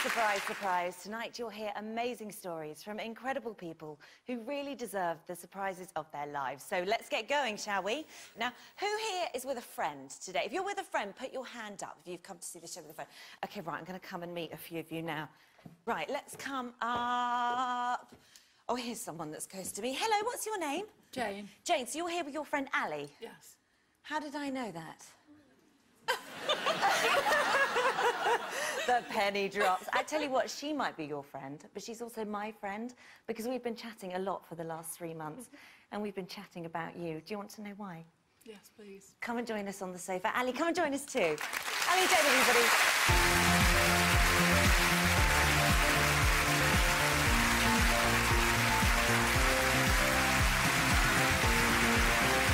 Surprise, surprise. Tonight you'll hear amazing stories from incredible people who really deserve the surprises of their lives. So let's get going, shall we? Now, who here is with a friend today? If you're with a friend, put your hand up if you've come to see the show with a friend. OK, right, I'm going to come and meet a few of you now. Right, let's come up. Oh, here's someone that's close to me. Hello, what's your name? Jayne. Jayne, so you're here with your friend Ali? Yes. How did I know that? The penny drops. I tell you what, she might be your friend, but she's also my friend, because we've been chatting a lot for the last 3 months, and we've been chatting about you. Do you want to know why? Yes, please. Come and join us on the sofa. Ali, come and join us too. Ali and Jayne, everybody.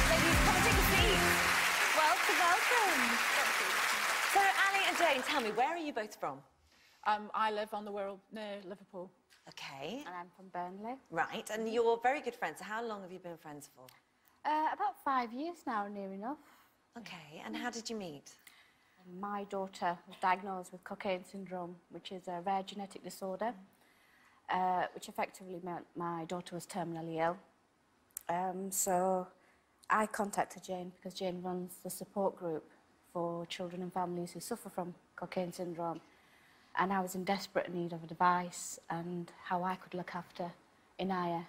Ladies, come and take a seat. Welcome, welcome. So, Ali and Jayne, tell me, where are you both from? I live on the Wirral near Liverpool. OK. And I'm from Burnley. Right, and you're very good friends. So how long have you been friends for? About 5 years now, near enough. OK, and how did you meet? My daughter was diagnosed with Cockayne syndrome, which is a rare genetic disorder, which effectively meant my daughter was terminally ill. So I contacted Jayne because Jayne runs the support group for children and families who suffer from Cockayne syndrome. And I was in desperate need of advice and how I could look after Inaya,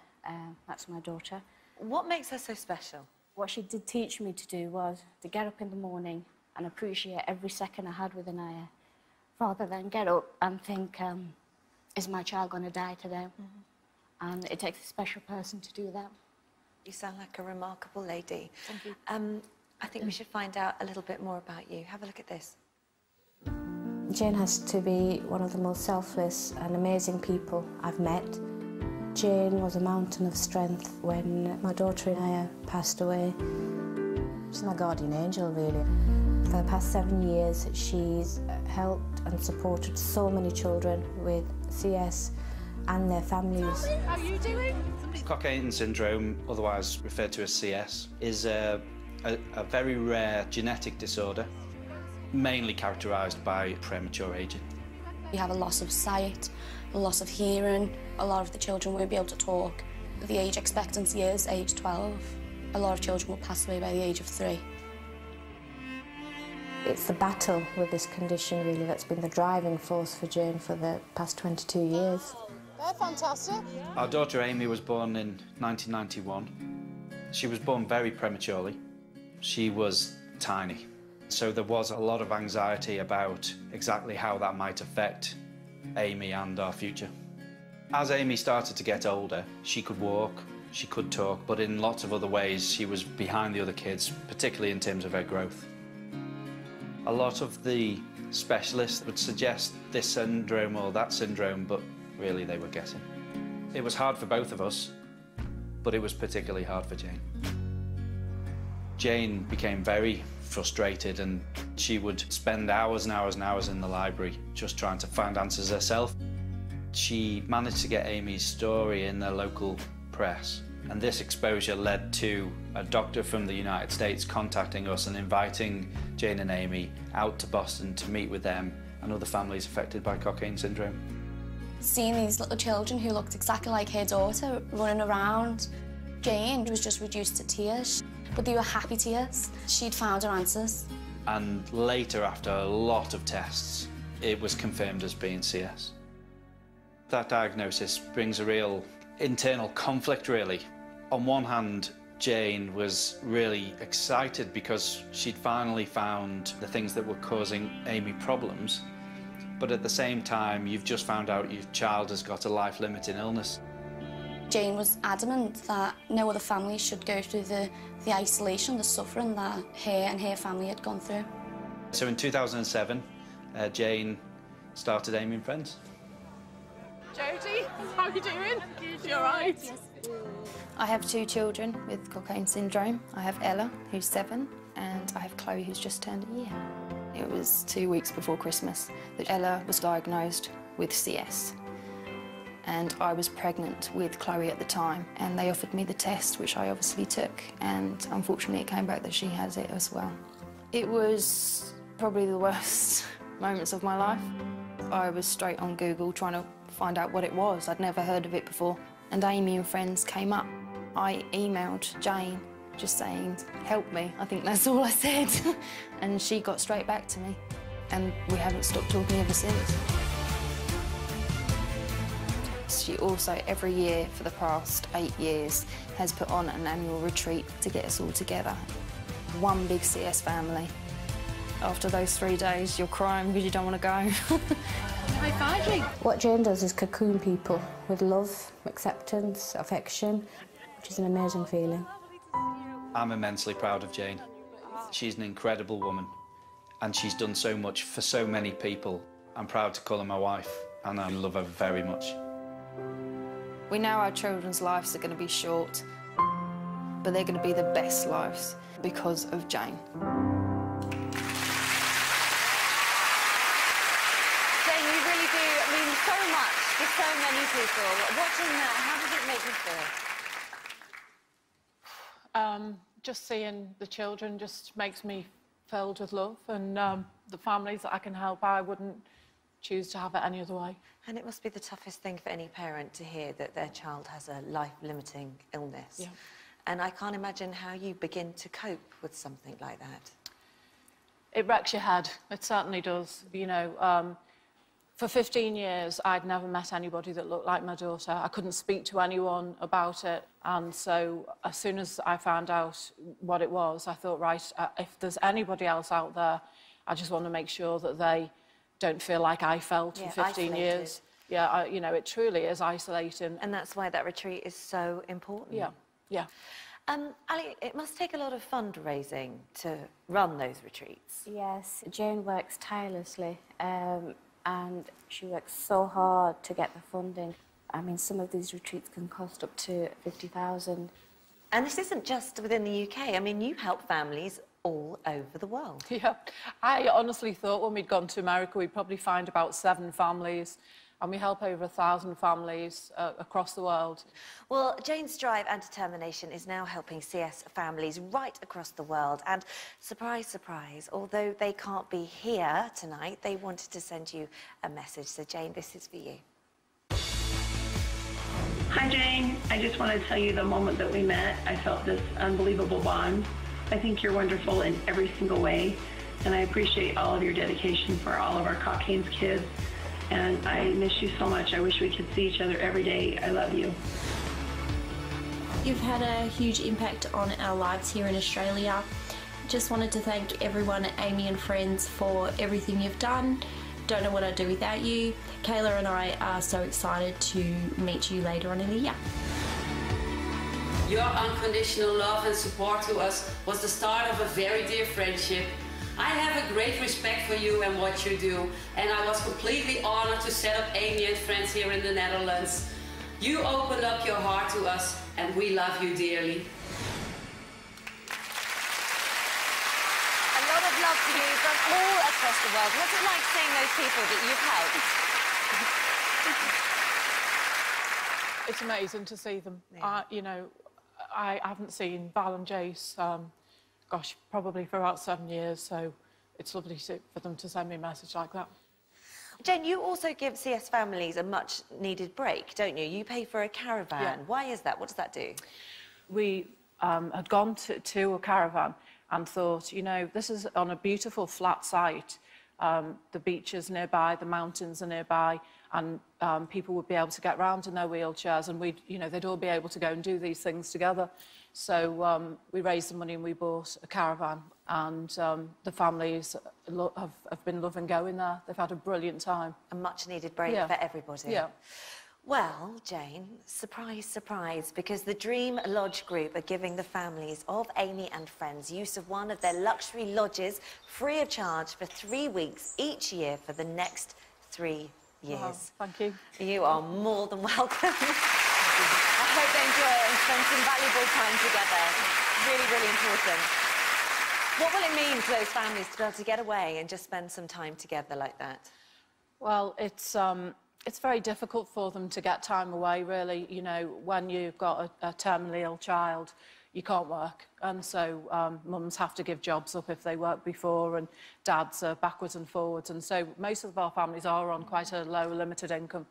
that's my daughter. What makes her so special? What she did teach me to do was to get up in the morning and appreciate every second I had with Inaya, rather than get up and think, is my child going to die today? Mm-hmm. And it takes a special person to do that. You sound like a remarkable lady. Thank you. I think we should find out a little bit more about you. Have a look at this. Jayne has to be one of the most selfless and amazing people I've met. Jayne was a mountain of strength when my daughter Inaya passed away. She's my guardian angel, really. For the past 7 years, she's helped and supported so many children with CS and their families. How are you doing? Cockayne syndrome, otherwise referred to as CS, is a very rare genetic disorder, mainly characterised by premature ageing. We have a loss of sight, a loss of hearing. A lot of the children won't be able to talk. The age expectancy is age 12. A lot of children will pass away by the age of 3. It's the battle with this condition, really, that's been the driving force for Jayne for the past 22 years. They're fantastic. Our daughter Amy was born in 1991. She was born very prematurely. She was tiny. So there was a lot of anxiety about exactly how that might affect Amy and our future. As Amy started to get older, she could walk, she could talk, but in lots of other ways she was behind the other kids, particularly in terms of her growth. A lot of the specialists would suggest this syndrome or that syndrome, but really they were guessing. It was hard for both of us, but it was particularly hard for Jayne. Jayne became very frustrated, and she would spend hours and hours and hours in the library just trying to find answers herself. She managed to get Amy's story in the local press, and this exposure led to a doctor from the United States contacting us and inviting Jayne and Amy out to Boston to meet with them and other families affected by Cockayne syndrome. Seeing these little children who looked exactly like her daughter running around, Jayne was just reduced to tears. But they were happy tears. She'd found her answers. And later, after a lot of tests, it was confirmed as being CS. That diagnosis brings a real internal conflict, really. On one hand, Jayne was really excited because she'd finally found the things that were causing Amy problems. But at the same time, you've just found out your child has got a life-limiting illness. Jayne was adamant that no other family should go through the isolation, the suffering that her and her family had gone through. So in 2007, Jayne started Amy and Friends. Jodie, how are you doing? You all right? Yes. I have 2 children with Cockayne syndrome. I have Ella, who's 7, and I have Chloe, who's just turned a year. It was 2 weeks before Christmas that Ella was diagnosed with CS. And I was pregnant with Chloe at the time, and they offered me the test, which I obviously took, and unfortunately it came back that she has it as well. It was probably the worst moments of my life. I was straight on Google trying to find out what it was. I'd never heard of it before. And Amy and friends came up. I emailed Jayne just saying, help me. I think that's all I said. And she got straight back to me. And we haven't stopped talking ever since. She also, every year for the past 8 years, has put on an annual retreat to get us all together. One big CS family. After those 3 days, you're crying because you don't want to go. High five, Jayne. What Jayne does is cocoon people with love, acceptance, affection, which is an amazing feeling. I'm immensely proud of Jayne. She's an incredible woman, and she's done so much for so many people. I'm proud to call her my wife, and I love her very much. We know our children's lives are going to be short, but they're going to be the best lives because of Jayne. Jayne, you really do mean so much to so many people. Watching that, how does it make you feel? Just seeing the children just makes me filled with love, and the families that I can help, I wouldn't choose to have it any other way. And it must be the toughest thing for any parent to hear that their child has a life-limiting illness. Yeah. And I can't imagine how you begin to cope with something like that. It wrecks your head. It certainly does. You know, for 15 years, I'd never met anybody that looked like my daughter. I couldn't speak to anyone about it. And so as soon as I found out what it was, I thought, right, if there's anybody else out there, I just want to make sure that they don't feel like I felt for 15 isolated. years. Yeah, you know, it truly is isolating. And that's why that retreat is so important. Yeah, yeah. Ali, it must take a lot of fundraising to run those retreats. Yes, Jayne works tirelessly, and she works so hard to get the funding. I mean, some of these retreats can cost up to 50,000. And this isn't just within the UK. I mean, you help families all over the world. Yeah, I honestly thought when we'd gone to America, we'd probably find about 7 families, and we help over 1,000 families across the world. Well, Jayne's drive and determination is now helping CS families right across the world. And surprise, surprise, although they can't be here tonight, they wanted to send you a message. So, Jayne, this is for you. Hi, Jayne. I just want to tell you the moment that we met, I felt this unbelievable bond. I think you're wonderful in every single way, and I appreciate all of your dedication for all of our Cockayne's kids. And I miss you so much. I wish we could see each other every day. I love you. You've had a huge impact on our lives here in Australia. Just wanted to thank everyone at Amy and Friends for everything you've done. Don't know what I'd do without you. Kayla and I are so excited to meet you later on in the year. Your unconditional love and support to us was the start of a very dear friendship. I have a great respect for you and what you do, and I was completely honored to set up Amy and Friends here in the Netherlands. You opened up your heart to us, and we love you dearly. A lot of love to you from all across the world. What's it like seeing those people that you've helped? It's amazing to see them. Yeah. You know, I haven't seen Val and Jace, gosh, probably for about 7 years, so it's lovely for them to send me a message like that. Jayne, you also give CS families a much-needed break, don't you? You pay for a caravan. Yeah. Why is that? What does that do? We had gone to a caravan and thought, you know, this is on a beautiful flat site. The beach is nearby, the mountains are nearby, and people would be able to get around in their wheelchairs, and they'd all be able to go and do these things together. So we raised the money and we bought a caravan, and the families have been loving going there. They've had a brilliant time. A much-needed break for everybody. Yeah. Well, Jayne, surprise, surprise, because the Dream Lodge Group are giving the families of Amy and Friends use of one of their luxury lodges free of charge for 3 weeks each year for the next 3 years. Wow, thank you. You are more than welcome. I hope they enjoy it and spend some valuable time together. Really, really important. What will it mean to those families to be able to get away and just spend some time together like that? Well, it's very difficult for them to get time away, really. You know, when you've got a terminally ill child, you can't work. And so mums have to give jobs up if they worked before, and dads are backwards and forwards. And so most of our families are on quite a low, limited income.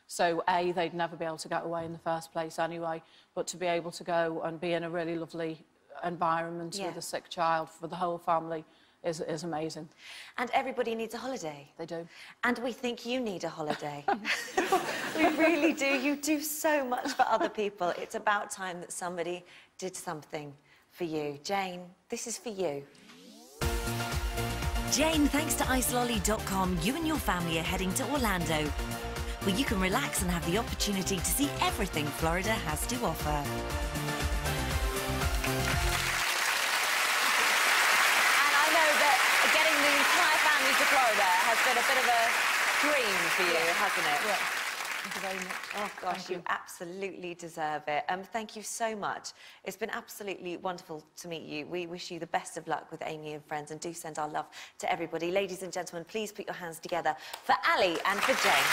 So, A, they'd never be able to get away in the first place anyway, but to be able to go and be in a really lovely environment with a sick child for the whole family is amazing. And everybody needs a holiday. They do. And we think you need a holiday. We really do. You do so much for other people. It's about time that somebody did something for you. Jayne, this is for you. Jayne, thanks to icelolly.com, you and your family are heading to Orlando, where you can relax and have the opportunity to see everything Florida has to offer. Getting the entire family to Florida has been a bit of a dream for you, hasn't it? Yeah. Thank you very much. Oh, gosh, you absolutely deserve it. Thank you so much. It's been absolutely wonderful to meet you. We wish you the best of luck with Amy and friends, and do send our love to everybody. Ladies and gentlemen, please put your hands together for Ali and for Jayne.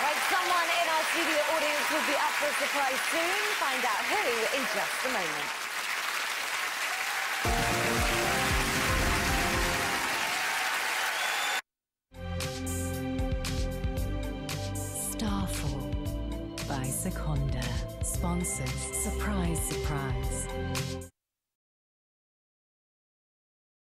Right, someone in our studio audience will be up for a surprise soon. Find out who in just a moment. Starfall by Seconda sponsors Surprise Surprise.